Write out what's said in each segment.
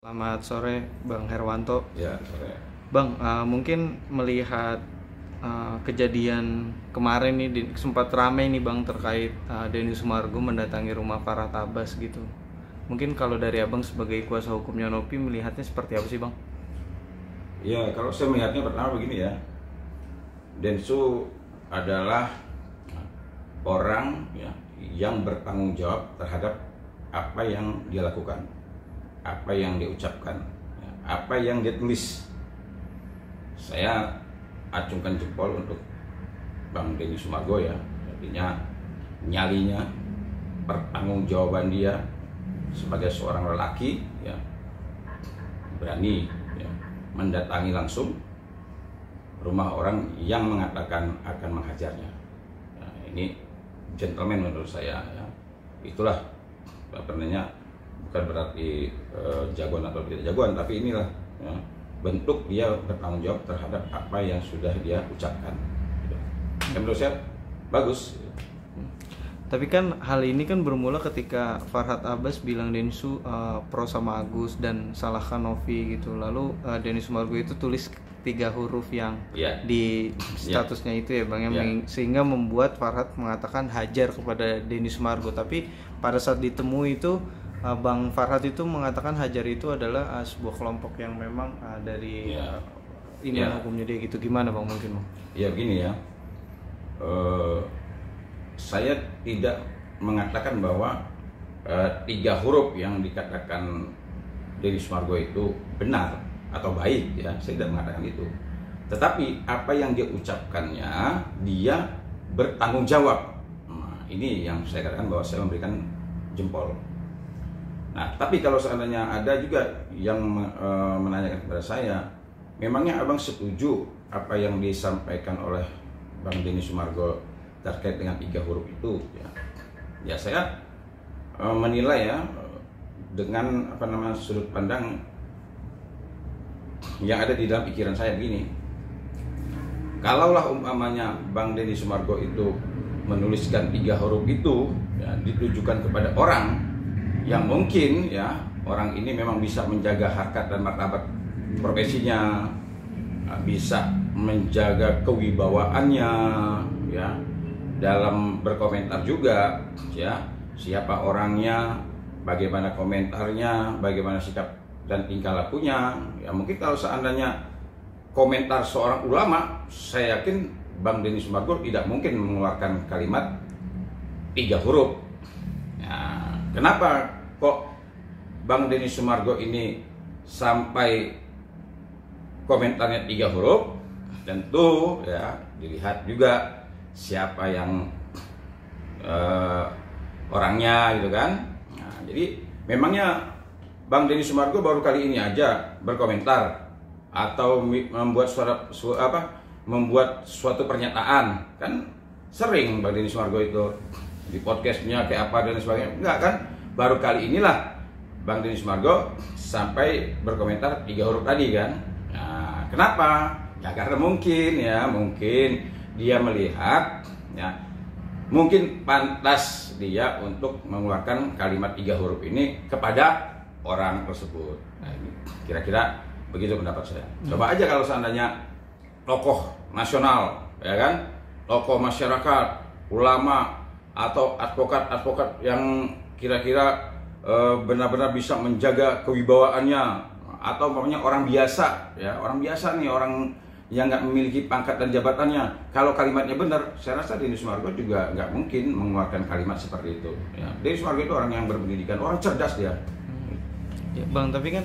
Selamat sore Bang Herwanto. Ya, sore. Bang, mungkin melihat kejadian kemarin nih sempat ramai nih Bang terkait Denny Sumargo mendatangi rumah Farhat Abbas gitu. Mungkin kalau dari Abang sebagai kuasa hukumnya Nopi melihatnya seperti apa sih Bang? Ya, kalau saya melihatnya pertama begini ya. Densu adalah orang ya, yang bertanggung jawab terhadap apa yang dia lakukan, apa yang dia ucapkan, ya, apa yang dia tulis. Saya acungkan jempol untuk Bang Denny Sumargo ya, artinya nyalinya, pertanggungjawaban dia sebagai seorang lelaki ya, berani ya, mendatangi langsung rumah orang yang mengatakan akan menghajarnya. Ya, ini gentleman menurut saya ya. Itulah apa namanya, bukan berarti jagoan atau tidak jagoan, tapi inilah ya, bentuk dia bertanggung jawab terhadap apa yang sudah dia ucapkan. Ya, menurut saya bagus. Tapi kan hal ini kan bermula ketika Farhat Abbas bilang Densu pro sama Agus dan salahkan Novi gitu. Lalu Denny Sumargo itu tulis 3 huruf yang di statusnya itu ya Bang, yang sehingga membuat Farhat mengatakan hajar kepada Denny Sumargo. Tapi pada saat ditemui itu Bang Farhat itu mengatakan hajar itu adalah sebuah kelompok yang memang dari ini hukumnya dia gitu. Gimana Bang mungkin Bang? Ya begini ya. Saya tidak mengatakan bahwa 3 huruf yang dikatakan Denny Sumargo itu benar atau baik ya, saya tidak mengatakan itu. Tetapi apa yang dia ucapkannya, dia bertanggung jawab. Nah, ini yang saya katakan bahwa saya memberikan jempol. Nah, tapi kalau seandainya ada juga yang menanyakan kepada saya, memangnya abang setuju apa yang disampaikan oleh Bang Denny Sumargo terkait dengan 3 huruf itu ya saya menilai ya dengan apa namanya sudut pandang yang ada di dalam pikiran saya begini. Kalaulah umpamanya Bang Denny Sumargo itu menuliskan 3 huruf itu ya, ditujukan kepada orang yang mungkin ya orang ini memang bisa menjaga harkat dan martabat profesinya, bisa menjaga kewibawaannya ya, dalam berkomentar juga ya, siapa orangnya, bagaimana komentarnya, bagaimana sikap dan tingkah lakunya ya. Mungkin kalau seandainya komentar seorang ulama, saya yakin Bang Denny Sumargo tidak mungkin mengeluarkan kalimat 3 huruf ya. Kenapa kok Bang Denny Sumargo ini sampai komentarnya 3 huruf? Tentu ya dilihat juga siapa yang orangnya gitu kan. Nah, jadi memangnya Bang Denny Sumargo baru kali ini aja berkomentar atau membuat suatu pernyataan. Kan sering Bang Denny Sumargo itu di podcastnya kayak apa dan sebagainya. Enggak kan, baru kali inilah Bang Denny Sumargo sampai berkomentar 3 huruf tadi kan. Nah, kenapa? Ya karena mungkin dia melihat ya, mungkin pantas dia untuk mengeluarkan kalimat 3 huruf ini kepada orang tersebut. Nah, ini kira-kira begitu pendapat saya. Coba aja kalau seandainya tokoh nasional ya kan, tokoh masyarakat, ulama atau advokat yang kira-kira benar-benar bisa menjaga kewibawaannya, atau umpamanya orang biasa ya, orang biasa nih, orang yang nggak memiliki pangkat dan jabatannya, kalau kalimatnya benar, saya rasa Denny Sumargo juga nggak mungkin mengeluarkan kalimat seperti itu ya. Denny Sumargo itu orang yang berpendidikan, orang cerdas dia. Ya, Bang, tapi kan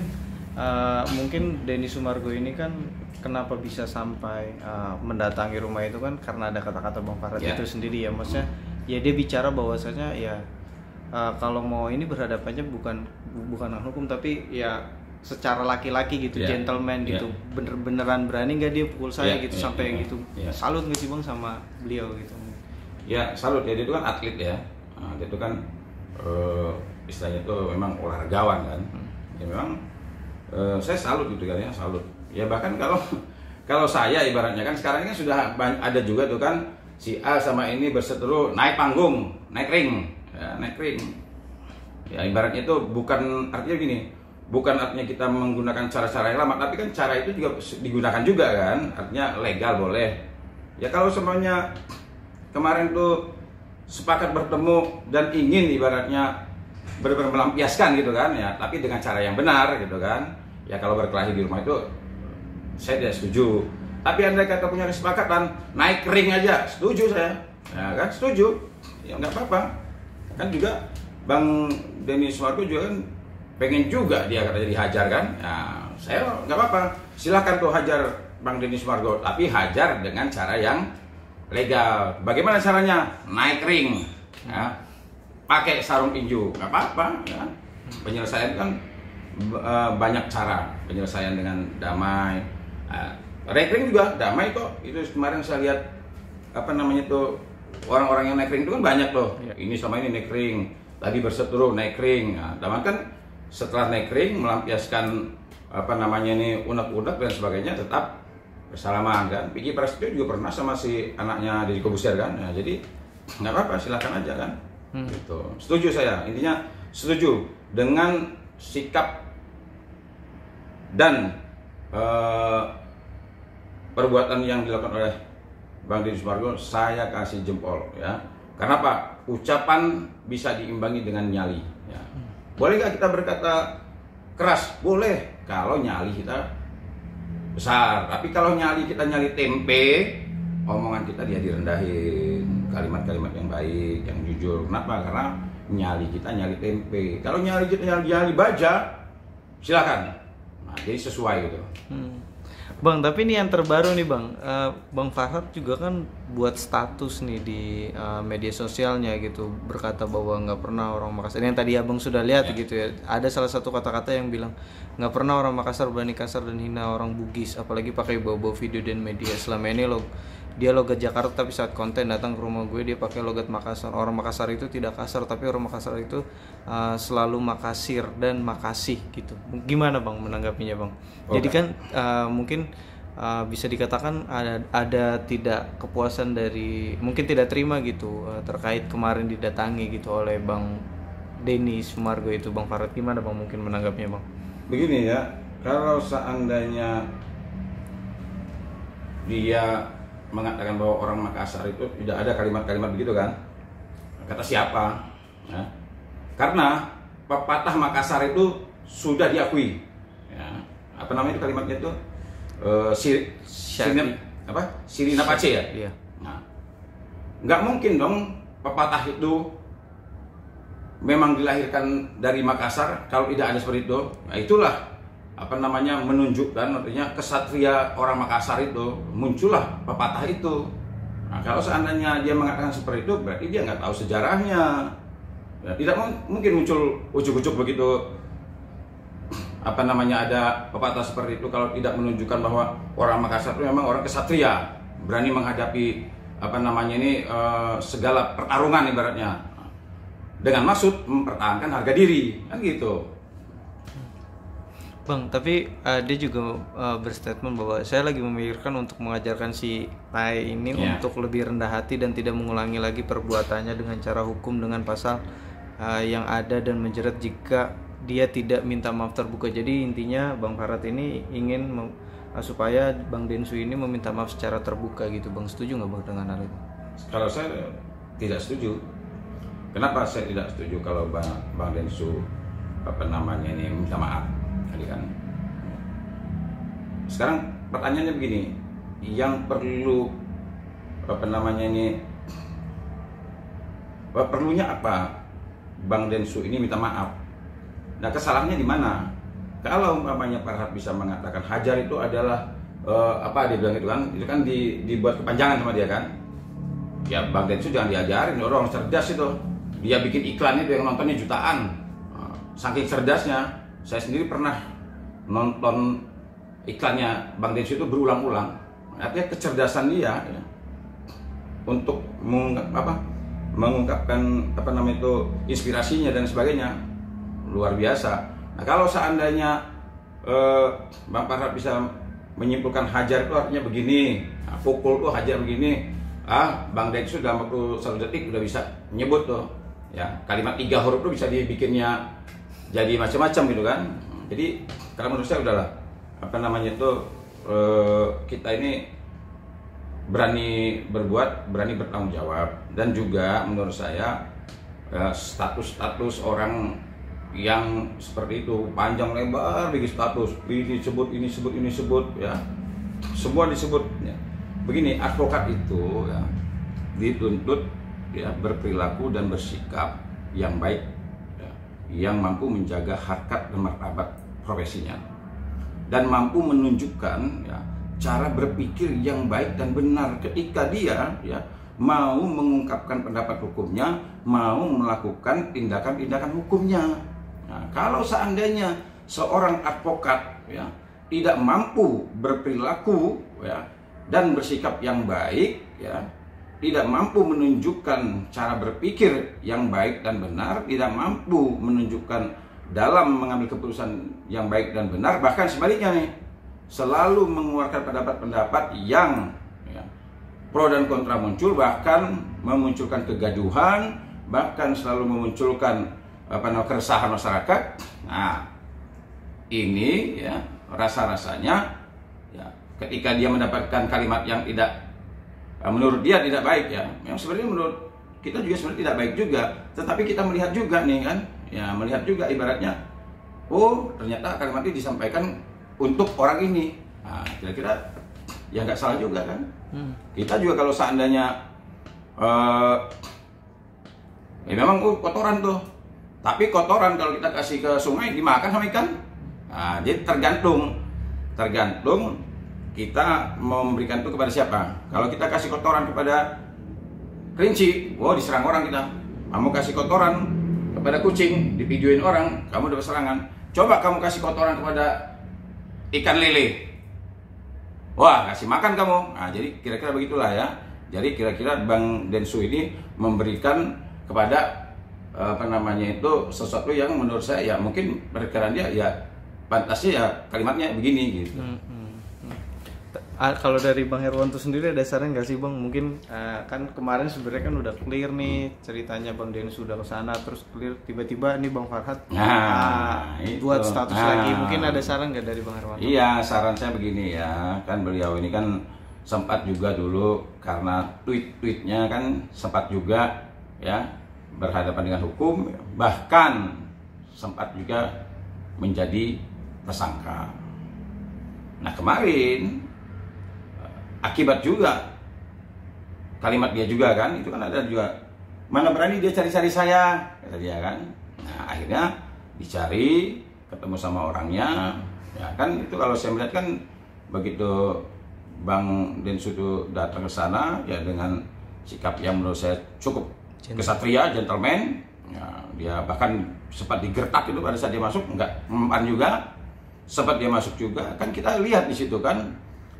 mungkin Denny Sumargo ini kan kenapa bisa sampai mendatangi rumah itu kan karena ada kata-kata Bang Farhat itu sendiri ya, maksudnya ya dia bicara bahwasanya ya kalau mau ini berhadapannya bukan hukum tapi ya secara laki-laki gitu, gentleman gitu, beneran berani nggak dia pukul saya gitu sampai gitu. Salut nggak sih Bang sama beliau gitu? Ya salut ya, dia itu kan atlet ya, dia itu kan istilahnya itu memang olahragawan kan. Ya memang saya salut gitu kan ya, salut. Ya bahkan kalau saya ibaratnya kan sekarang ini kan sudah ada juga tuh kan si A sama ini berseteru naik panggung, naik ring ya, naik ring. Ya ibaratnya itu bukan, artinya gini, bukan artinya kita menggunakan cara-cara yang lama, tapi kan cara itu juga digunakan juga kan, artinya legal boleh. Ya kalau semuanya kemarin tuh sepakat bertemu dan ingin ibaratnya benar-benar melampiaskan gitu kan ya, tapi dengan cara yang benar gitu kan. Ya kalau berkelahi di rumah itu saya tidak setuju. Tapi andai kata punya kesepakatan naik ring aja, setuju saya. Ya kan, setuju. Ya nggak apa-apa. Kan juga Bang Denny Sumargo juga kan pengen juga dia katanya dihajar kan. Ya, saya nggak apa-apa. Silakan tuh hajar Bang Denny Sumargo, tapi hajar dengan cara yang legal. Bagaimana caranya? Naik ring. Ya. Pakai sarung tinju, nggak apa-apa. Ya. Penyelesaian kan banyak cara penyelesaian dengan damai. Naik ring juga damai kok. Itu kemarin saya lihat apa namanya tuh orang-orang yang naik ring itu kan banyak loh. Ya. Ini sama ini naik ring, tadi berseteru naik ring. Nah, teman kan setelah naik ring melampiaskan apa namanya ini unek-unek dan sebagainya tetap bersalaman kan. Vicky Prasetyo juga pernah sama si anaknya Deddy Corbuzier kan. Nah, jadi nggak apa-apa, silakan aja kan. Gitu. Setuju saya. Intinya setuju dengan sikap dan perbuatan yang dilakukan oleh Bang Denny Sumargo, saya kasih jempol ya. Karena apa? Ucapan bisa diimbangi dengan nyali. Ya. Boleh nggak kita berkata keras? Boleh kalau nyali kita besar. Tapi kalau nyali kita nyali tempe, omongan kita dia direndahin. Kalimat-kalimat yang baik, yang jujur. Kenapa? Karena nyali kita nyali tempe. Kalau nyali kita nyali baja, silakan. Nah, jadi sesuai gitu. Bang, tapi ini yang terbaru nih Bang, Bang Farhat juga kan buat status nih di media sosialnya gitu, berkata bahwa nggak pernah orang Makassar, yang tadi Abang sudah lihat gitu ya, ada salah satu kata-kata yang bilang nggak pernah orang Makassar berani kasar dan hina orang Bugis, apalagi pakai bawa-bawa video dan media. Selama ini dia logat Jakarta, tapi saat konten datang ke rumah gue dia pakai logat Makassar. Orang Makassar itu tidak kasar, tapi orang Makassar itu selalu makasir dan makasih gitu. Gimana Bang menanggapinya Bang? Jadi kan mungkin bisa dikatakan ada tidak kepuasan dari, mungkin tidak terima gitu terkait kemarin didatangi gitu oleh Bang Denny Sumargo itu. Bang Farhat gimana Bang mungkin menanggapinya Bang? Begini ya, kalau seandainya dia mengatakan bahwa orang Makassar itu tidak ada kalimat-kalimat begitu kan, kata siapa ya? Karena pepatah Makassar itu sudah diakui ya. Apa namanya itu kalimatnya itu Sirina Pace ya. Iya. Nah, nggak mungkin dong pepatah itu memang dilahirkan dari Makassar kalau tidak ada seperti itu. Nah, itulah apa namanya menunjukkan artinya kesatria orang Makassar itu, muncullah pepatah itu. Nah, kalau seandainya dia mengatakan seperti itu berarti dia nggak tahu sejarahnya ya, tidak mungkin muncul ujuk-ujuk begitu apa namanya ada pepatah seperti itu kalau tidak menunjukkan bahwa orang Makassar itu memang orang kesatria, berani menghadapi apa namanya ini segala pertarungan ibaratnya dengan maksud mempertahankan harga diri kan gitu. Bang, tapi dia juga berstatement bahwa saya lagi memikirkan untuk mengajarkan si Tai ini untuk lebih rendah hati dan tidak mengulangi lagi perbuatannya dengan cara hukum dengan pasal yang ada dan menjerat jika dia tidak minta maaf terbuka. Jadi intinya Bang Farhat ini ingin supaya Bang Densu ini meminta maaf secara terbuka gitu. Bang setuju nggak Bang dengan hal itu? Kalau saya tidak setuju. Kenapa saya tidak setuju kalau Bang Densu apa namanya ini minta maaf? Kan. Sekarang pertanyaannya begini, yang perlu apa namanya ini perlunya apa Bang Densu ini minta maaf? Nah kesalahannya di mana? Kalau umpamanya Farhat bisa mengatakan hajar itu adalah apa dia bilang itu kan dibuat kepanjangan sama dia kan? Ya Bang Densu jangan diajarin, orang cerdas itu. Dia bikin iklan itu yang nontonnya jutaan, saking cerdasnya. Saya sendiri pernah nonton iklannya Bang Densu itu berulang-ulang. Artinya kecerdasan dia ya, untuk mengungkapkan apa namanya itu inspirasinya dan sebagainya luar biasa. Nah kalau seandainya Bang Farhat bisa menyimpulkan hajar itu artinya begini, nah, pukul tuh hajar begini, Bang Densu dalam waktu 1 detik udah bisa nyebut tuh ya kalimat 3 huruf tuh bisa dibikinnya jadi macam-macam gitu kan. Jadi kalau menurut saya udahlah, apa namanya itu, kita ini berani berbuat, berani bertanggung jawab. Dan juga menurut saya status-status orang yang seperti itu panjang lebar bikin status, ini sebut ya, semua disebut ya. Begini, advokat itu ya dituntut ya berperilaku dan bersikap yang baik ya, yang mampu menjaga harkat dan martabat profesinya dan mampu menunjukkan ya cara berpikir yang baik dan benar ketika dia ya mau mengungkapkan pendapat hukumnya, mau melakukan tindakan-tindakan hukumnya. Nah, kalau seandainya seorang advokat ya tidak mampu berperilaku ya dan bersikap yang baik ya, tidak mampu menunjukkan cara berpikir yang baik dan benar, tidak mampu menunjukkan dalam mengambil keputusan yang baik dan benar, bahkan sebaliknya nih, selalu mengeluarkan pendapat-pendapat yang ya, pro dan kontra muncul, bahkan memunculkan kegaduhan, bahkan selalu memunculkan keresahan masyarakat. Nah, ini ya rasa-rasanya ya, ketika dia mendapatkan kalimat yang tidak menurut dia tidak baik ya, yang sebenarnya menurut kita juga sebenarnya tidak baik juga, tetapi kita melihat juga nih kan, ya melihat juga ibaratnya, oh ternyata kalimat ini disampaikan untuk orang ini. Nah, kira-kira ya nggak salah juga kan. Kita juga kalau seandainya ya memang kotoran tuh, tapi kotoran kalau kita kasih ke sungai dimakan sama ikan. Nah, jadi tergantung kita memberikan itu kepada siapa. Kalau kita kasih kotoran kepada kelinci, wow diserang orang kita. Kamu kasih kotoran kepada kucing, divideoin orang, kamu dapat serangan. Coba kamu kasih kotoran kepada ikan lele, wah kasih makan kamu. Nah, jadi kira-kira begitulah ya. Jadi kira-kira Bang Densu ini memberikan kepada apa namanya itu sesuatu yang menurut saya ya mungkin perkiraan dia ya pantasnya ya kalimatnya begini gitu. Kalau dari Bang Herwanto sendiri ada saran nggak sih Bang? Mungkin kan kemarin sebenarnya kan udah clear nih ceritanya Bang Densu sudah ke sana terus clear, tiba-tiba nih Bang Farhat buat status lagi. Mungkin ada saran nggak dari Bang Herwanto? Iya, saran saya begini ya, kan beliau ini kan sempat juga dulu karena tweet-tweetnya kan sempat juga ya berhadapan dengan hukum, bahkan sempat juga menjadi tersangka. Nah kemarin akibat juga kalimat dia juga kan, itu kan ada juga, mana berani dia cari-cari saya, kata dia kan. Nah akhirnya dicari, ketemu sama orangnya, ya kan itu kalau saya melihat kan begitu Bang Densu itu datang ke sana ya dengan sikap yang menurut saya cukup kesatria, gentleman. Ya, dia bahkan sempat digertak itu pada saat dia masuk, enggak mempan juga, sempat dia masuk juga. Kan kita lihat di situ kan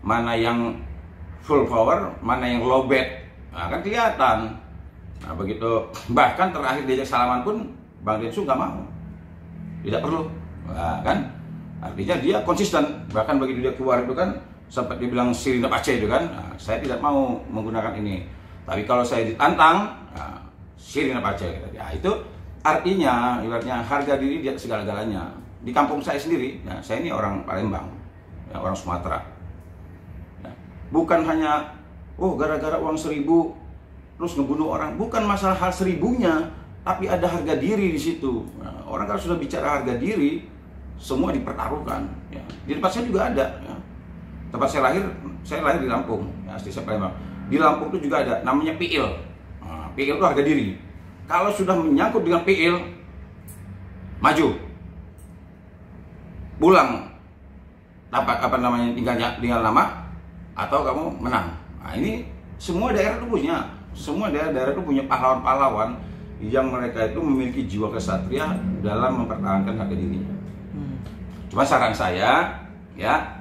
mana yang full power, mana yang low bet. Nah, kan kelihatan. Nah, begitu bahkan terakhir diajak salaman pun Bang Densu nggak mau. Tidak perlu. Nah, kan artinya dia konsisten. Bahkan begitu dia keluar itu kan sempat dibilang Sirina Pace itu kan. Nah, saya tidak mau menggunakan ini. Tapi kalau saya ditantang, nah, Sirina Pace. Ya, itu artinya ibaratnya harga diri dia segala-galanya. Di kampung saya sendiri, ya, saya ini orang Palembang, ya, orang Sumatera. Ya, bukan hanya gara-gara uang 1.000 terus ngebunuh orang, bukan masalah hal 1.000-nya, tapi ada harga diri di situ. Nah, orang kalau sudah bicara harga diri, semua dipertaruhkan. Ya. Di tempat saya juga ada. Ya. Tempat saya lahir di Lampung, ya, asli saya Palembang. Di Lampung itu juga ada, namanya PIL. Nah, PIL itu harga diri. Kalau sudah menyangkut dengan PIL, maju, pulang, apa namanya tinggal nama, atau kamu menang. Nah, ini semua daerah itu punya, semua daerah itu punya pahlawan-pahlawan yang mereka itu memiliki jiwa kesatria dalam mempertahankan harga dirinya. Cuma saran saya, ya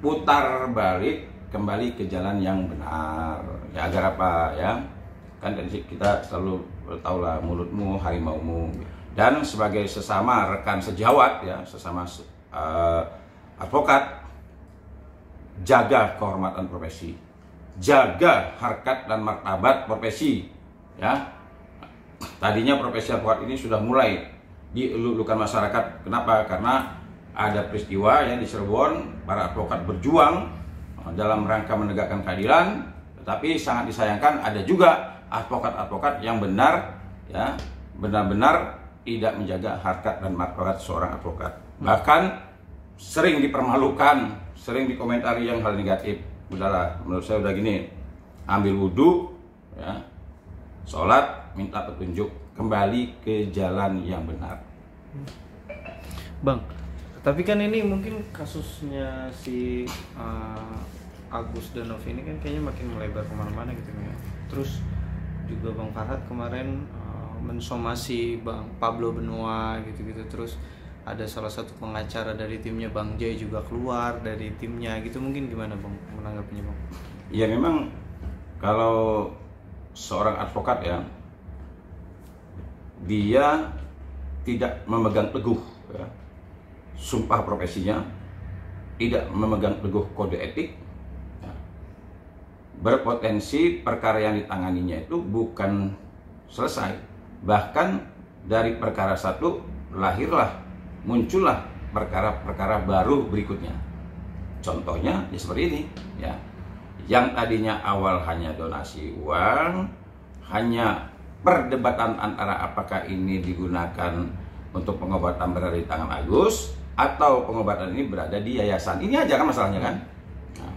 putar balik kembali ke jalan yang benar. Ya agar apa ya? Kan kita selalu tahu lah mulutmu harimaumu. Dan sebagai sesama rekan sejawat ya, sesama advokat, jaga kehormatan profesi, jaga harkat dan martabat profesi. Ya, tadinya profesi advokat ini sudah mulai dilulukan masyarakat. Kenapa? Karena ada peristiwa yang di Cirebon, para advokat berjuang dalam rangka menegakkan keadilan, tetapi sangat disayangkan ada juga advokat-advokat yang benar, ya, benar-benar tidak menjaga harkat dan martabat seorang advokat. Bahkan sering dipermalukan, sering dikomentari yang hal negatif. Udahlah, menurut saya udah gini, ambil wudhu, ya, sholat, minta petunjuk, kembali ke jalan yang benar. Bang, tapi kan ini mungkin kasusnya si Agus dan Novi ini kan kayaknya makin melebar kemana-mana gitu ya. Terus juga Bang Farhat kemarin mensomasi Bang Pablo Benoa gitu-gitu. Terus ada salah satu pengacara dari timnya Bang Jay juga keluar dari timnya gitu. Mungkin gimana Bang menanggapinya Bang? Ya memang kalau seorang advokat ya, dia tidak memegang teguh, ya, sumpah profesinya, tidak memegang teguh kode etik, ya, berpotensi perkara yang ditanganinya itu bukan selesai. Bahkan dari perkara satu muncullah perkara-perkara baru berikutnya. Contohnya ya seperti ini, ya, yang tadinya awal hanya donasi uang, hanya perdebatan antara apakah ini digunakan untuk pengobatan berada di tangan Agus atau pengobatan ini berada di yayasan. Ini aja kan masalahnya kan. Nah,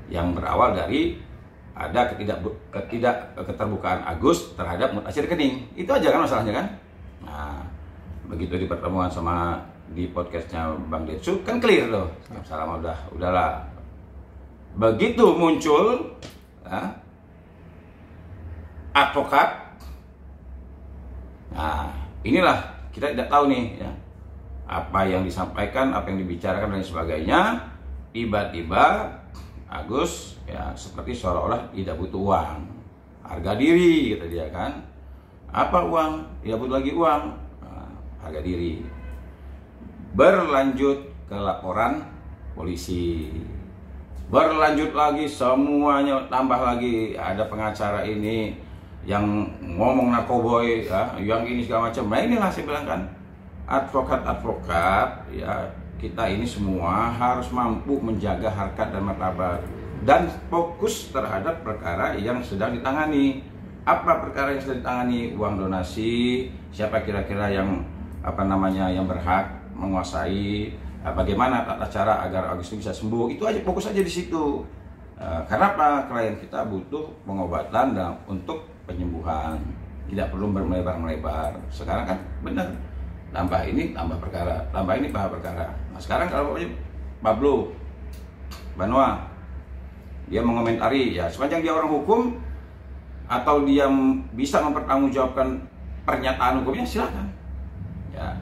yang berawal dari ada keterbukaan Agus terhadap mutasi rekening. Itu aja kan masalahnya kan. Nah, begitu di pertemuan sama di podcastnya Bang Densu kan clear loh. Salam udahlah. Begitu muncul, ya, advokat. Nah, inilah kita tidak tahu nih, ya, apa yang disampaikan, apa yang dibicarakan dan sebagainya. Tiba-tiba Agus ya seperti seolah-olah tidak butuh uang, harga diri kata dia kan. Apa uang? Ya butuh lagi uang. Nah, harga diri. Berlanjut ke laporan polisi. Berlanjut lagi semuanya, tambah lagi ada pengacara ini yang ngomong narkoboy, ya, yang ini segala macam. Nah inilah saya bilang kan, advokat ya, kita ini semua harus mampu menjaga harkat dan martabat dan fokus terhadap perkara yang sedang ditangani. Apa perkara yang sedang ditangani? Uang donasi, siapa kira-kira yang yang berhak menguasai, bagaimana tata cara agar Agus itu bisa sembuh. Itu aja, fokus aja di situ. Karena apa? Klien kita butuh pengobatan dan untuk penyembuhan, tidak perlu melebar-melebar. Sekarang kan benar, tambah ini tambah perkara, tambah ini tambah perkara. Nah sekarang kalau Pablo Benoa dia mengomentari, ya sepanjang dia orang hukum atau dia bisa mempertanggungjawabkan pernyataan hukumnya, silakan. Ya,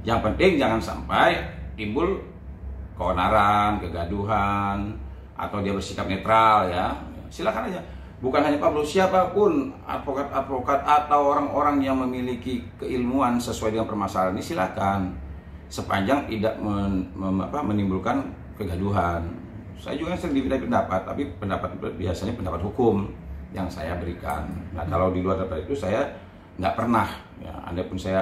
yang penting jangan sampai timbul keonaran, kegaduhan, atau dia bersikap netral, ya silakan aja. Bukan hanya Pablo, siapapun advokat-advokat atau orang-orang yang memiliki keilmuan sesuai dengan permasalahan ini silakan, sepanjang tidak menimbulkan kegaduhan. Saya juga sering diminta pendapat, tapi pendapat biasanya pendapat hukum yang saya berikan. Nah kalau di luar daripada itu saya nggak pernah, ya andai pun saya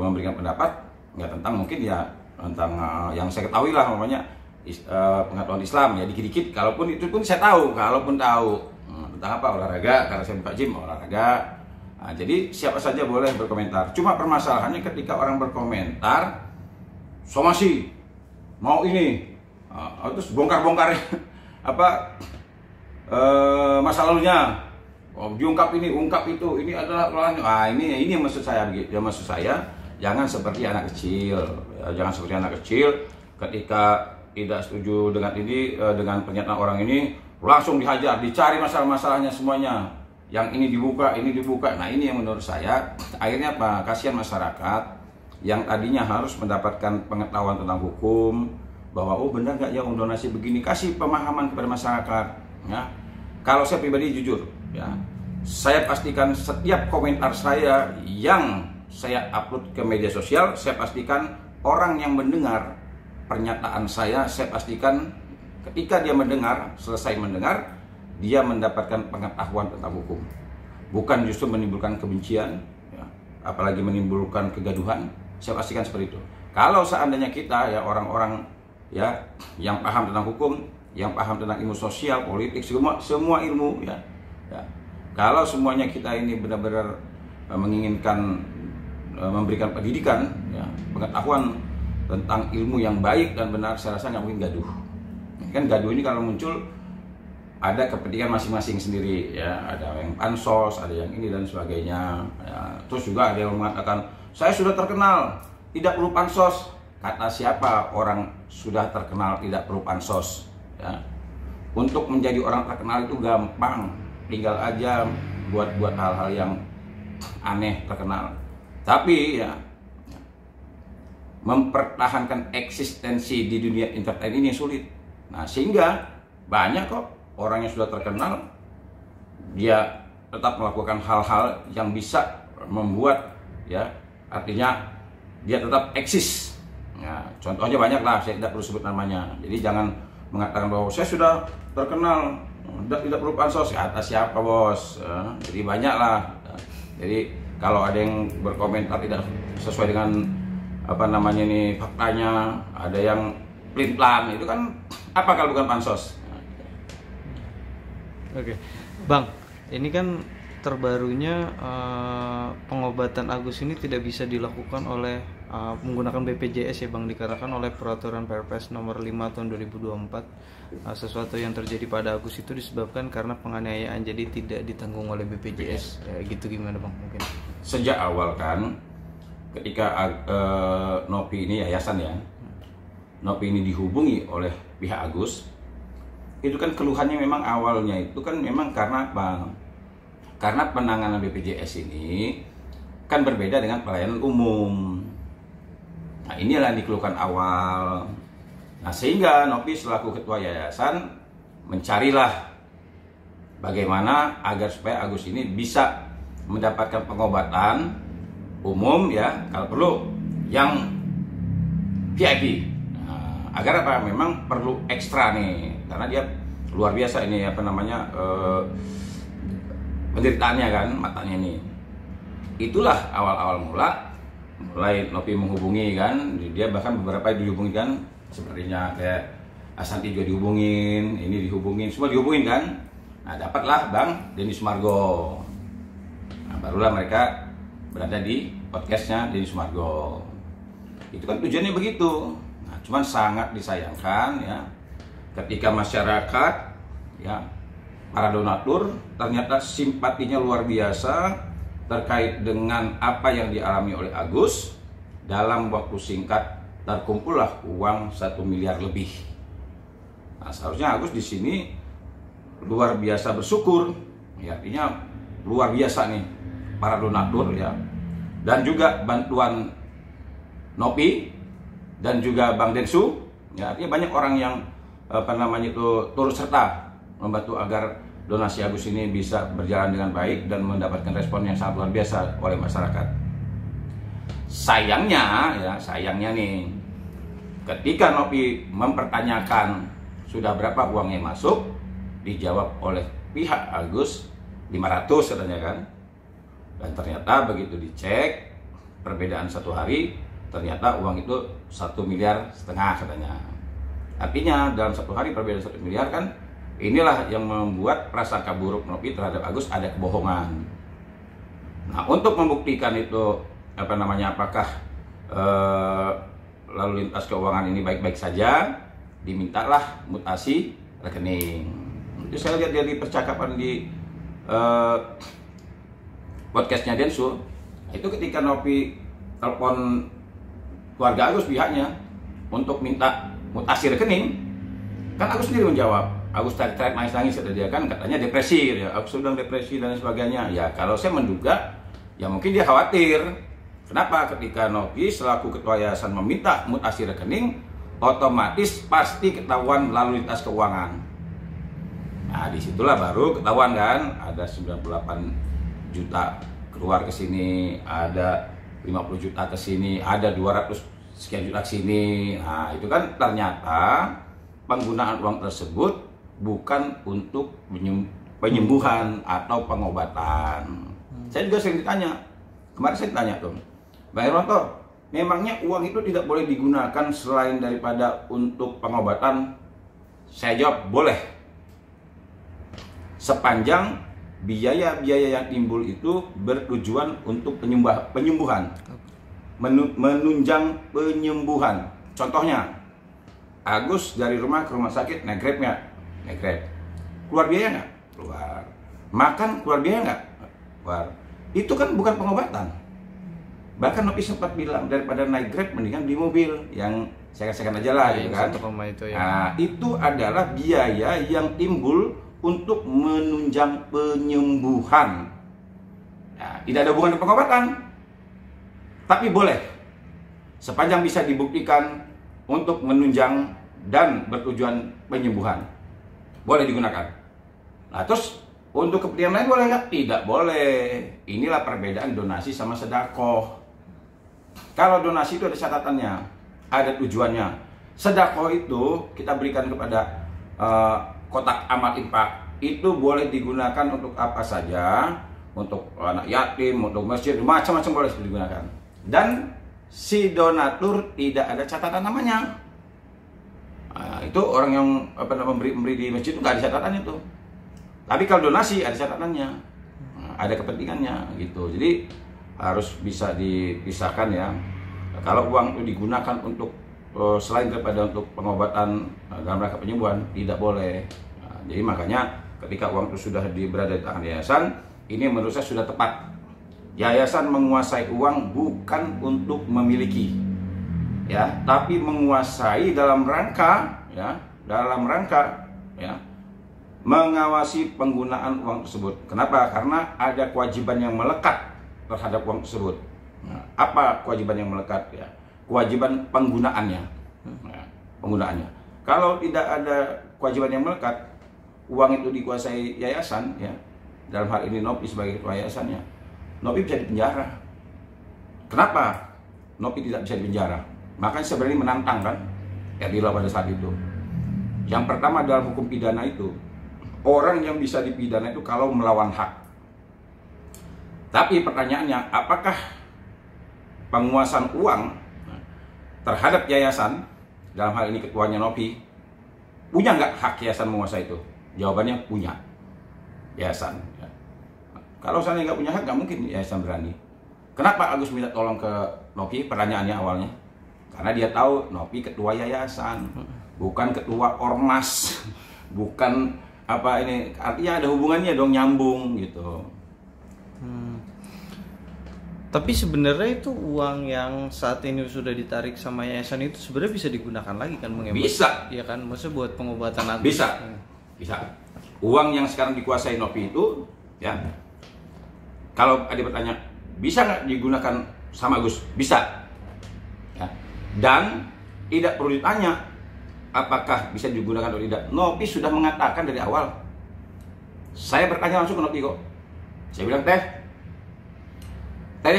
memberikan pendapat nggak tentang mungkin ya tentang yang saya ketahui lah, pengetahuan Islam ya dikit-dikit. Kalaupun itu pun saya tahu, kalaupun tahu tentang apa olahraga, karena saya buka gym olahraga. Nah, jadi siapa saja boleh berkomentar. Cuma permasalahannya ketika orang berkomentar somasi mau ini, terus bongkar-bongkar masa lalunya, diungkap ini, ungkap itu, ini adalah kesalahan. Ini yang maksud saya begitu. Ya maksud saya jangan seperti anak kecil, ya, jangan seperti anak kecil ketika tidak setuju dengan ini, dengan pernyataan orang ini langsung dihajar, dicari masalah-masalahnya semuanya. Yang ini dibuka. Nah ini yang menurut saya akhirnya apa? Kasihan masyarakat yang tadinya harus mendapatkan pengetahuan tentang hukum, bahwa oh benar nggak ya donasi begini, kasih pemahaman kepada masyarakat. Ya, kalau saya pribadi jujur, ya saya pastikan setiap komentar saya yang saya upload ke media sosial, saya pastikan orang yang mendengar pernyataan saya pastikan ketika dia selesai mendengar, dia mendapatkan pengetahuan tentang hukum, bukan justru menimbulkan kebencian, ya, apalagi menimbulkan kegaduhan, saya pastikan seperti itu. Kalau seandainya kita ya orang-orang ya yang paham tentang hukum, yang paham tentang ilmu sosial, politik, semua ilmu ya, kalau semuanya kita ini benar-benar menginginkan memberikan pendidikan, ya, pengetahuan tentang ilmu yang baik dan benar, saya rasa nggak mungkin gaduh. Kan gaduh ini kalau muncul ada kepentingan masing-masing sendiri, ya, ada yang pansos, ada yang ini dan sebagainya. Ya. Terus juga ada yang mengatakan saya sudah terkenal, tidak perlu pansos. Kata siapa orang sudah terkenal tidak perlu pansos? Ya. Untuk menjadi orang terkenal itu gampang, tinggal aja buat hal-hal yang aneh terkenal. Tapi ya mempertahankan eksistensi di dunia entertain ini sulit. Nah, sehingga banyak kok orang yang sudah terkenal dia tetap melakukan hal-hal yang bisa membuat ya artinya dia tetap eksis. Ya, contohnya banyak lah, saya tidak perlu sebut namanya. Jadi jangan mengatakan bahwa saya sudah terkenal, tidak perlu pansos. Kata siapa bos? Jadi banyak lah. Jadi kalau ada yang berkomentar tidak sesuai dengan apa namanya ini faktanya, ada yang pelin-pelan, itu kan apa kalau bukan pansos? Oke, Bang, ini kan terbarunya pengobatan Agus ini tidak bisa dilakukan oleh menggunakan BPJS ya Bang, dikarenakan oleh peraturan Perpres nomor 5 tahun 2024. Sesuatu yang terjadi pada Agus itu disebabkan karena penganiayaan, jadi tidak ditanggung oleh BPJS. Ya, gitu gimana Bang mungkin? Sejak awal kan ketika Nopi ini yayasan ya, Nopi ini dihubungi oleh pihak Agus, itu kan keluhannya memang awalnya itu kan memang karena apa? Karena penanganan BPJS ini kan berbeda dengan pelayanan umum. Nah, inilah yang dikeluhkan awal. Nah, sehingga Nopi selaku ketua yayasan mencarilah bagaimana agar supaya Agus ini bisa mendapatkan pengobatan umum ya, kalau perlu yang VIP. Nah, agar apa? Memang perlu ekstra nih, karena dia luar biasa ini apa namanya penderitaannya kan, matanya ini. Itulah awal-awal mulai Nopi menghubungi kan, dia bahkan beberapa dihubungi kan, sepertinya kayak Asanti juga dihubungin, ini dihubungin, semua dihubungin kan. Nah, dapatlah Bang Denny Sumargo. Nah, barulah mereka berada di podcastnya Denny Sumargo. Itu kan tujuannya begitu. Nah, cuman sangat disayangkan ya ketika masyarakat ya para donatur ternyata simpatinya luar biasa terkait dengan apa yang dialami oleh Agus. Dalam waktu singkat terkumpullah uang 1 miliar lebih. Nah, seharusnya Agus di sini luar biasa bersyukur, ya, artinya luar biasa nih para donatur ya, dan juga bantuan Nopi dan juga Bang Densu, ya, artinya banyak orang yang apa namanya itu turut serta membantu agar donasi Agus ini bisa berjalan dengan baik dan mendapatkan respon yang sangat luar biasa oleh masyarakat. Sayangnya nih, ketika Nopi mempertanyakan sudah berapa uang yang masuk, dijawab oleh pihak Agus 500 katanya kan. Dan ternyata begitu dicek perbedaan 1 hari, ternyata uang itu 1,5 miliar katanya. Artinya dalam 1 hari perbedaan 1 miliar kan, inilah yang membuat prasangka buruk Nopi terhadap Agus ada kebohongan. Nah, untuk membuktikan itu apa namanya, apakah lalu lintas keuangan ini baik-baik saja, dimintalah mutasi rekening. Itu saya lihat dari percakapan di podcastnya Densu, itu ketika Nopi telepon keluarga Agus pihaknya untuk minta mutasi rekening, kan Agus sendiri menjawab. Agus tarik nangis-nangis kata dia kan, katanya depresi ya. Agus sedang depresi dan sebagainya. Ya kalau saya menduga ya mungkin dia khawatir. Kenapa? Ketika Nopi selaku ketua yayasan meminta mutasi rekening, otomatis pasti ketahuan lalu lintas keuangan. Nah, disitulah baru ketahuan kan, ada 98 juta keluar ke sini, ada 50 juta ke sini, ada 200 sekian juta ke sini. Nah, itu kan ternyata penggunaan uang tersebut bukan untuk penyembuhan atau pengobatan. Saya juga sering ditanya, Kemarin saya tanya tuh, Bang Hermanto, memangnya uang itu tidak boleh digunakan selain daripada untuk pengobatan? Saya jawab, boleh. Sepanjang biaya-biaya yang timbul itu bertujuan untuk penyembuhan, menunjang penyembuhan. Contohnya, Agus dari rumah ke rumah sakit naik Grab nggak? Naik Grab. Keluar biaya nggak? Keluar. Makan keluar biaya nggak? Keluar. Itu kan bukan pengobatan. Bahkan Nopi sempat bilang daripada naik Grab mendingan di mobil yang saya katakan aja lah, gitu kan? Itu, ya. Nah, itu adalah biaya yang timbul untuk menunjang penyembuhan. Nah, tidak ada hubungan dengan pengobatan, tapi boleh sepanjang bisa dibuktikan untuk menunjang dan bertujuan penyembuhan, boleh digunakan. Nah, terus untuk kepentingan lain boleh nggak? Tidak boleh. Inilah perbedaan donasi sama sedekah. Kalau donasi itu ada catatannya, ada tujuannya. Sedekah itu kita berikan kepada kotak amal infak, itu boleh digunakan untuk apa saja, untuk anak yatim, untuk masjid, macam-macam boleh digunakan. Dan si donatur tidak ada catatan namanya. Nah, itu orang yang memberi di masjid itu nggak ada catatan itu. Tapi kalau donasi ada catatannya, ada kepentingannya gitu. Jadi harus bisa dipisahkan ya. Kalau uang itu digunakan untuk selain daripada untuk pengobatan dalam rangka penyembuhan, tidak boleh. Nah, jadi makanya ketika uang itu sudah berada di tangan yayasan, ini menurut saya sudah tepat. Yayasan menguasai uang bukan untuk memiliki, ya, tapi menguasai dalam rangka, ya, mengawasi penggunaan uang tersebut. Kenapa? Karena ada kewajiban yang melekat terhadap uang tersebut. Nah, apa kewajiban yang melekat? Ya, kewajiban penggunaannya. Nah, penggunaannya. Kalau tidak ada kewajiban yang melekat, uang itu dikuasai yayasan, ya, dalam hal ini Nopi sebagai ketua yayasannya, Nopi bisa dipenjara. Kenapa Nopi tidak bisa dipenjara? Makanya sebenarnya menantang kan, Erdila pada saat itu. Yang pertama dalam hukum pidana itu, orang yang bisa dipidana itu kalau melawan hak. Tapi pertanyaannya, apakah penguasaan uang terhadap yayasan, dalam hal ini ketuanya Nopi, punya nggak hak yayasan menguasai itu? Jawabannya punya. Yayasan. Ya. Kalau saya nggak punya hak, nggak mungkin yayasan berani. Kenapa Agus minta tolong ke Nopi? Pertanyaannya awalnya, karena dia tahu Nopi ketua yayasan, bukan ketua ormas, bukan apa ini. Artinya ada hubungannya dong, nyambung gitu. Tapi sebenarnya itu uang yang saat ini sudah ditarik sama yayasan itu sebenarnya bisa digunakan lagi kan, Bang? Bisa. Iya kan, maksudnya buat pengobatan Agus. Bisa. Bisa. Uang yang sekarang dikuasai Nopi itu, ya. Kalau ada bertanya, bisa nggak digunakan sama Agus? Bisa. Ya. Dan tidak perlu ditanya apakah bisa digunakan atau tidak. Nopi sudah mengatakan dari awal. Saya bertanya langsung ke Nopi kok. Saya bilang, Teh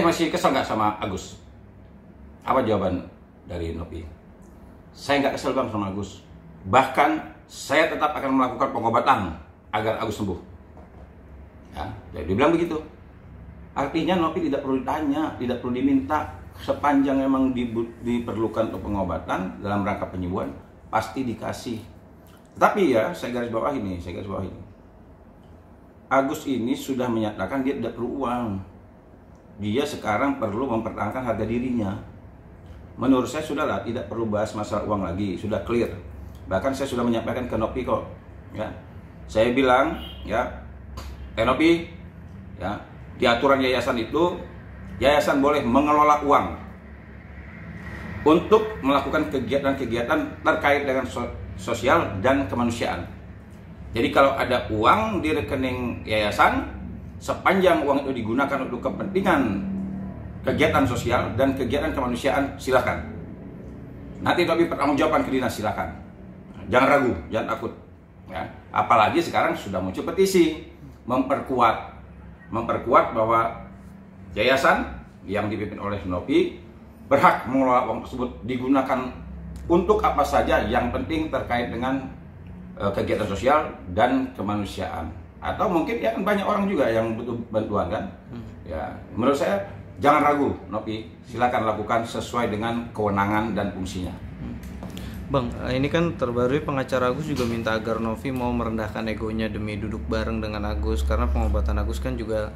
masih kesel nggak sama Agus? Apa jawaban dari Nopi? Saya nggak kesel Bang sama Agus. Bahkan saya tetap akan melakukan pengobatan agar Agus sembuh. Ya, jadi dia bilang begitu. Artinya Nopi tidak perlu ditanya, tidak perlu diminta. Sepanjang memang diperlukan untuk pengobatan dalam rangka penyembuhan, pasti dikasih. Tapi ya, saya garis bawah ini. Agus ini sudah menyatakan dia tidak perlu uang. Dia sekarang perlu mempertahankan harga dirinya. Menurut saya sudahlah, tidak perlu bahas masalah uang lagi, sudah clear. Bahkan saya sudah menyampaikan ke Nopi kok, ya. Saya bilang, ya, Nopi, ya, di aturan yayasan itu, yayasan boleh mengelola uang untuk melakukan kegiatan-kegiatan terkait dengan sosial dan kemanusiaan. Jadi kalau ada uang di rekening yayasan, sepanjang uang itu digunakan untuk kepentingan kegiatan sosial dan kegiatan kemanusiaan, silakan. Nanti Nopi pertanggungjawaban ke dinas, silakan. Jangan ragu, jangan takut. Ya. Apalagi sekarang sudah muncul petisi memperkuat bahwa yayasan yang dipimpin oleh Nopi berhak mengelola uang tersebut digunakan untuk apa saja, yang penting terkait dengan kegiatan sosial dan kemanusiaan. Atau mungkin ya kan banyak orang juga yang butuh bantuan kan. Ya, menurut saya jangan ragu, Nopi, silakan lakukan sesuai dengan kewenangan dan fungsinya. Bang, ini kan terbaru pengacara Agus juga minta agar Novi mau merendahkan egonya demi duduk bareng dengan Agus, karena pengobatan Agus kan juga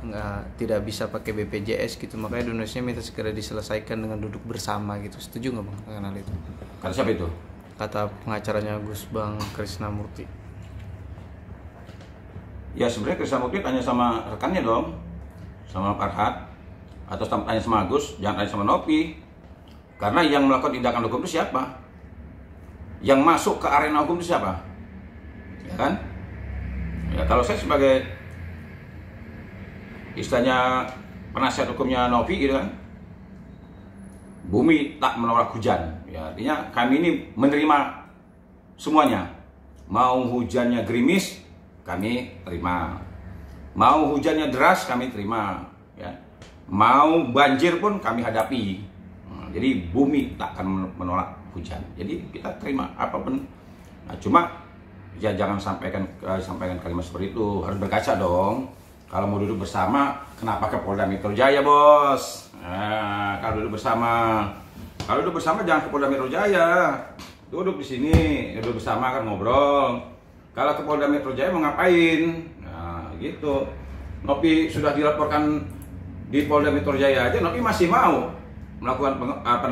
tidak bisa pakai BPJS gitu, makanya donasinya minta segera diselesaikan dengan duduk bersama gitu. Setuju nggak Bang dengan hal itu? Kata siapa itu? Kata pengacaranya Agus, Bang Krisnamurti. Ya sebenarnya Krisnamurti tanya sama rekannya dong, sama Farhat, atau tanya sama Agus, jangan tanya sama Novi, karena yang melakukan tindakan hukum itu siapa? Yang masuk ke arena hukum itu siapa? Ya kan? Ya kalau saya sebagai istilahnya penasihat hukumnya Novi gitu kan, bumi tak menolak hujan. Ya artinya kami ini menerima semuanya. Mau hujannya gerimis, kami terima. Mau hujannya deras, kami terima. Ya. Mau banjir pun kami hadapi. Jadi bumi tak akan menolak hujan. Jadi kita terima apapun. Nah, cuma ya jangan sampaikan kalimat seperti itu. Harus berkaca dong. Kalau mau duduk bersama, kenapa ke Polda Metro Jaya, Bos? Nah, kalau duduk bersama jangan ke Polda Metro Jaya. Duduk di sini, duduk bersama kan ngobrol. Kalau ke Polda Metro Jaya mau ngapain? Nah, gitu. Nopi sudah dilaporkan di Polda Metro Jaya aja, Nopi masih mau melakukan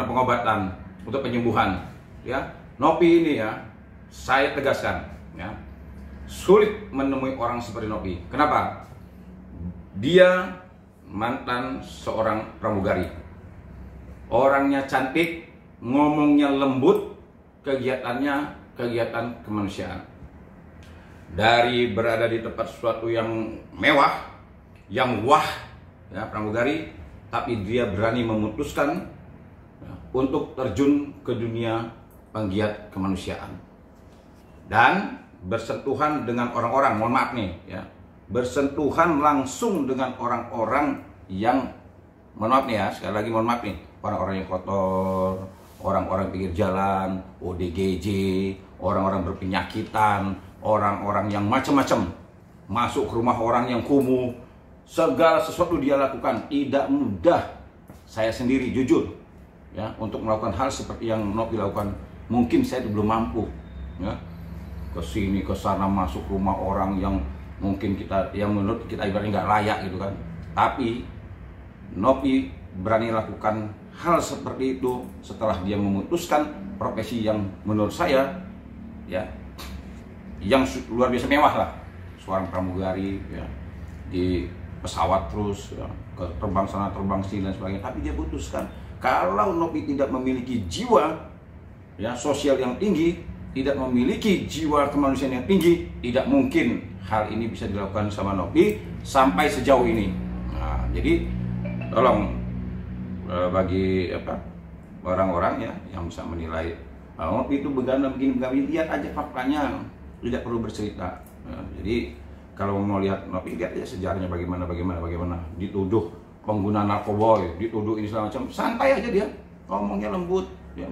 pengobatan untuk penyembuhan, ya. Nopi ini ya, saya tegaskan, ya, sulit menemui orang seperti Nopi. Kenapa? Dia mantan seorang pramugari, orangnya cantik, ngomongnya lembut, kegiatannya kegiatan kemanusiaan. Dari berada di tempat sesuatu yang mewah, yang wah, ya, pramugari, tapi dia berani memutuskan untuk terjun ke dunia penggiat kemanusiaan dan bersentuhan dengan orang-orang, mohon maaf nih ya, bersentuhan langsung dengan orang-orang yang, mohon maaf nih ya, sekali lagi mohon maaf nih, orang-orang yang kotor, orang-orang pinggir jalan, ODGJ, orang-orang berpenyakitan, orang-orang yang macam-macam, masuk ke rumah orang yang kumuh, segala sesuatu dia lakukan. Tidak mudah, saya sendiri jujur ya, untuk melakukan hal seperti yang Nopi lakukan. Mungkin saya belum mampu ya, ke sini ke sana, masuk rumah orang yang mungkin yang menurut kita ibaratnya nggak layak gitu kan. Tapi Nopi berani lakukan hal seperti itu setelah dia memutuskan profesi yang menurut saya ya, yang luar biasa mewah lah, seorang pramugari ya, di pesawat terus ya, ke terbang sana terbang sini dan sebagainya. Tapi dia putuskan kalau Nopi tidak memiliki jiwa ya sosial yang tinggi, tidak memiliki jiwa kemanusiaan yang tinggi, tidak mungkin hal ini bisa dilakukan sama Nopi sampai sejauh ini. Nah, jadi tolong bagi orang-orang ya yang bisa menilai Nopi itu begana begini, lihat aja faktanya, tidak perlu bercerita. Nah, jadi kalau mau lihat Nopi, lihat aja sejarahnya bagaimana, dituduh pengguna narkoba, dituduh ini segala macam, santai aja dia, ngomongnya lembut, ya,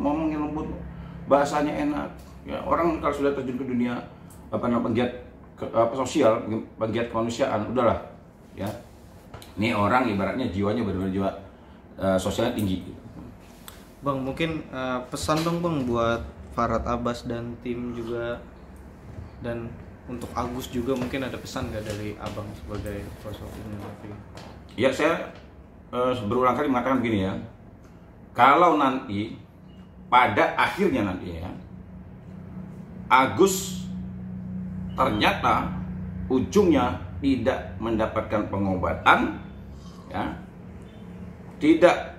bahasanya enak. Ya, orang kalau sudah terjun ke dunia penggiat sosial, penggiat kemanusiaan, udahlah, ya. Ini orang ibaratnya jiwanya benar-benar jiwa sosialnya tinggi. Bang, mungkin pesan dong Bang buat Farhat Abbas dan tim juga, dan untuk Agus juga mungkin ada pesan nggak dari Abang sebagai kuasa hukumnya Novi? Ya, saya berulang kali mengatakan begini ya, kalau nanti pada akhirnya nanti ya Agus ternyata ujungnya tidak mendapatkan pengobatan ya, tidak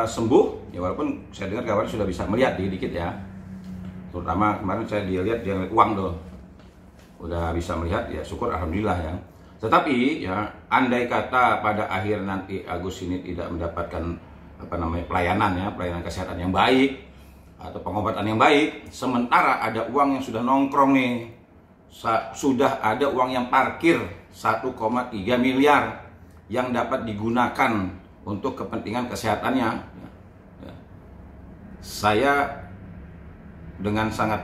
sembuh ya, walaupun saya dengar kawan sudah bisa melihat dikit ya, terutama kemarin saya lihat dia ngeliat uang tuh, udah bisa melihat ya, syukur alhamdulillah ya. Tetapi ya, andai kata pada akhir nanti Agus ini tidak mendapatkan pelayanan kesehatan yang baik atau pengobatan yang baik, sementara ada uang yang sudah nongkrong nih, sudah ada uang yang parkir 1,3 miliar yang dapat digunakan untuk kepentingan kesehatannya, ya. Saya dengan sangat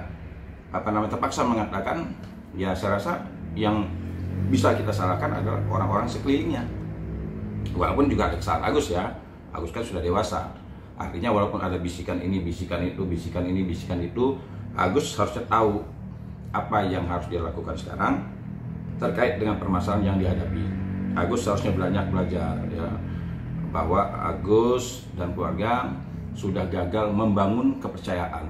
terpaksa mengatakan ya, saya rasa yang bisa kita salahkan adalah orang-orang sekelilingnya. Walaupun juga ada kesalahan Agus ya, Agus kan sudah dewasa. Artinya walaupun ada bisikan ini, bisikan itu, bisikan ini, bisikan itu, Agus harusnya tahu apa yang harus dia lakukan sekarang terkait dengan permasalahan yang dihadapi. Agus harusnya belajar ya, bahwa Agus dan keluarga sudah gagal membangun kepercayaan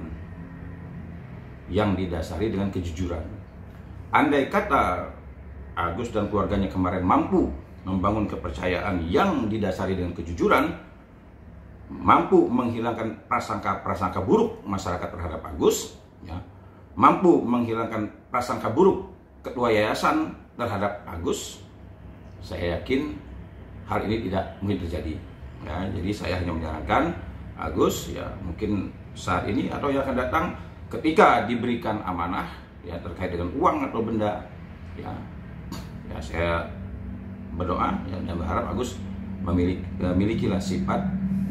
yang didasari dengan kejujuran. Andai kata Agus dan keluarganya kemarin mampu membangun kepercayaan yang didasari dengan kejujuran, mampu menghilangkan prasangka buruk masyarakat terhadap Agus, ya, mampu menghilangkan prasangka buruk ketua yayasan terhadap Agus, saya yakin hal ini tidak mungkin terjadi. Ya, jadi saya hanya menyarankan Agus, ya mungkin saat ini atau yang akan datang, ketika diberikan amanah ya terkait dengan uang atau benda, ya saya berdoa ya, dan berharap Agus memilikilah sifat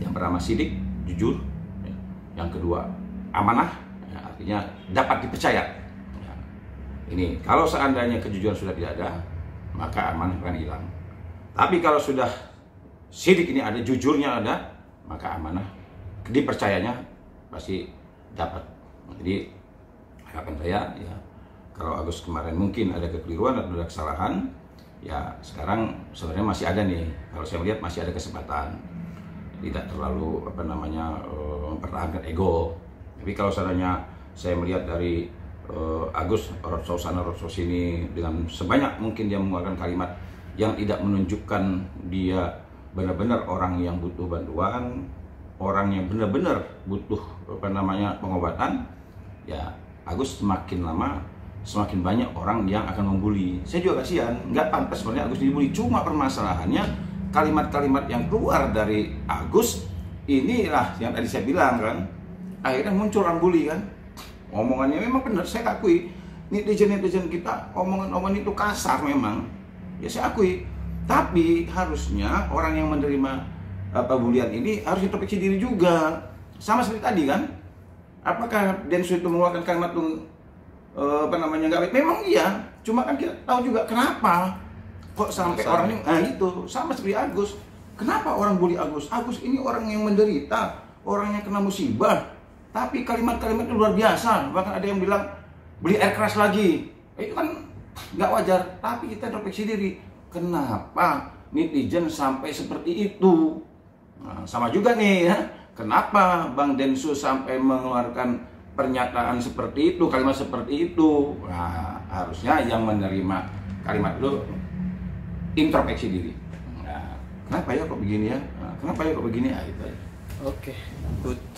yang pertama sidik, jujur, ya. Yang kedua amanah, ya, artinya dapat dipercaya. Ya. Ini kalau seandainya kejujuran sudah tidak ada, maka amanah akan hilang. Tapi kalau sudah sidik ini ada, jujurnya ada, maka amanah dipercayanya pasti dapat. Jadi harapan saya ya, kalau Agus kemarin mungkin ada kekeliruan atau ada kesalahan, ya sekarang sebenarnya masih ada nih. Kalau saya melihat masih ada kesempatan, tidak terlalu mempertahankan ego. Tapi kalau seandainya saya melihat dari Agus roadshow sana roadshow sini, dengan sebanyak mungkin dia mengeluarkan kalimat yang tidak menunjukkan dia benar-benar orang yang butuh bantuan, orang yang benar-benar butuh pengobatan, ya Agus semakin lama semakin banyak orang yang akan membuli. Saya juga kasihan, nggak pantas sebenarnya Agus dibully. Cuma permasalahannya kalimat-kalimat yang keluar dari Agus inilah yang tadi saya bilang kan, akhirnya muncul orang bully kan. Omongannya memang benar, saya akui netizen kita omongan-omongan itu kasar memang, ya saya akui. Tapi harusnya orang yang menerima bulian ini harus introspeksi diri juga. Sama seperti tadi kan, apakah Densu itu mengeluarkan kalimat nggak baik? Memang iya, cuma kan kita tahu juga kenapa kok sampai orang ini, itu sama seperti Agus. Kenapa orang bully Agus? Agus ini orang yang menderita, orang yang kena musibah, tapi kalimat-kalimat itu luar biasa. Bahkan ada yang bilang beli air keras lagi. Itu kan nggak wajar. Tapi kita introspeksi diri, kenapa netizen sampai seperti itu? Nah, sama juga nih ya, kenapa Bang Densu sampai mengeluarkan pernyataan seperti itu, kalimat seperti itu? Nah, harusnya yang menerima kalimat itu introspeksi diri. Nah, kenapa ya kok begini ya? Nah, kenapa ya kok begini? Itu aja. Oke, good.